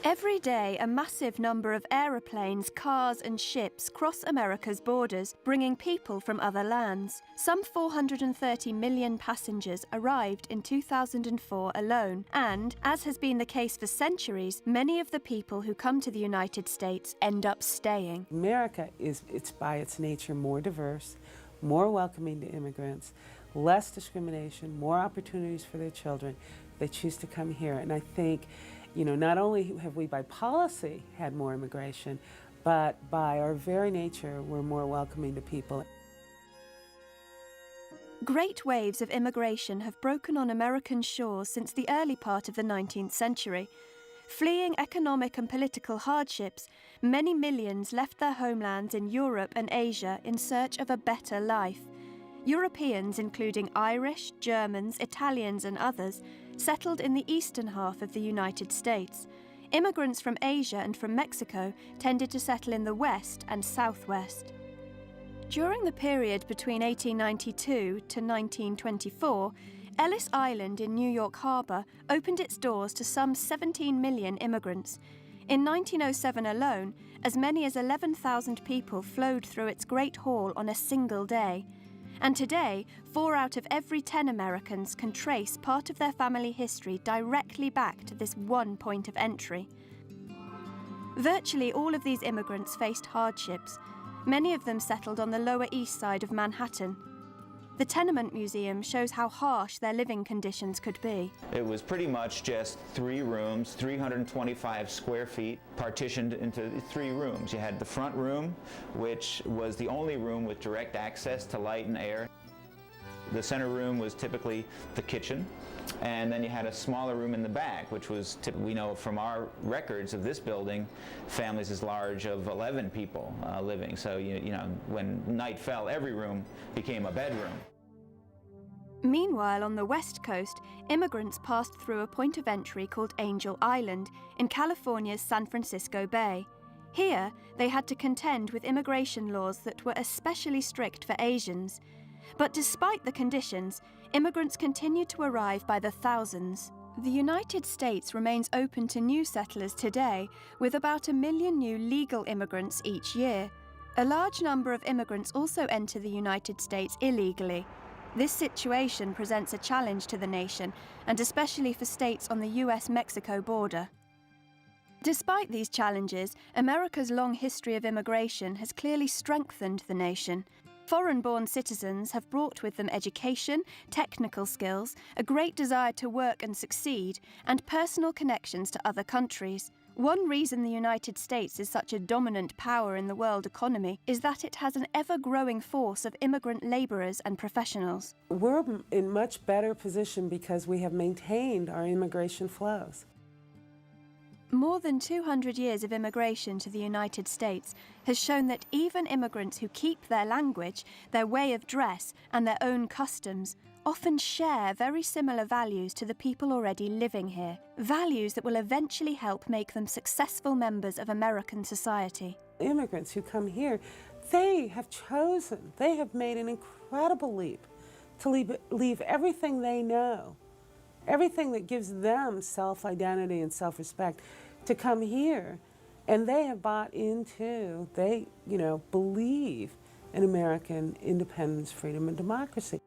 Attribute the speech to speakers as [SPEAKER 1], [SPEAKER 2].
[SPEAKER 1] Every day, a massive number of aeroplanes, cars and ships cross America's borders, bringing people from other lands. Some 430 million passengers arrived in 2004 alone, and, as has been the case for centuries, many of the people who come to the United States end up staying.
[SPEAKER 2] America it's by its nature more diverse, more welcoming to immigrants, less discrimination, more opportunities for their children. They choose to come here, and I think, not only have we by policy had more immigration, but by our very nature, we're more welcoming to people.
[SPEAKER 1] Great waves of immigration have broken on American shores since the early part of the 19th century. Fleeing economic and political hardships, many millions left their homelands in Europe and Asia in search of a better life. Europeans, including Irish, Germans, Italians and others, settled in the eastern half of the United States. Immigrants from Asia and from Mexico tended to settle in the west and southwest. During the period between 1892 to 1924, Ellis Island in New York Harbor opened its doors to some 17 million immigrants. In 1907 alone, as many as 11,000 people flowed through its Great Hall on a single day. And today, 4 out of every 10 Americans can trace part of their family history directly back to this one point of entry. Virtually all of these immigrants faced hardships. Many of them settled on the Lower East Side of Manhattan. The Tenement Museum shows how harsh their living conditions could be.
[SPEAKER 3] It was pretty much just 3 rooms, 325 square feet, partitioned into 3 rooms. You had the front room, which was the only room with direct access to light and air. The center room was typically the kitchen, and then you had a smaller room in the back, which was, we know from our records of this building, families as large of 11 people living. So, when night fell, every room became a bedroom.
[SPEAKER 1] Meanwhile, on the West Coast, immigrants passed through a point of entry called Angel Island in California's San Francisco Bay. Here, they had to contend with immigration laws that were especially strict for Asians. But despite the conditions, immigrants continued to arrive by the thousands. The United States remains open to new settlers today, with about 1 million new legal immigrants each year. A large number of immigrants also enter the United States illegally. This situation presents a challenge to the nation, and especially for states on the US-Mexico border. Despite these challenges, America's long history of immigration has clearly strengthened the nation. Foreign-born citizens have brought with them education, technical skills, a great desire to work and succeed, and personal connections to other countries. One reason the United States is such a dominant power in the world economy is that it has an ever-growing force of immigrant laborers and professionals.
[SPEAKER 2] We're in much better position because we have maintained our immigration flows.
[SPEAKER 1] More than 200 years of immigration to the United States has shown that even immigrants who keep their language, their way of dress, and their own customs often share very similar values to the people already living here, values that will eventually help make them successful members of American society.
[SPEAKER 2] Immigrants who come here, they have made an incredible leap to leave everything they know, everything that gives them self-identity and self-respect, to come here, and they have bought into, they believe in American independence, freedom, and democracy.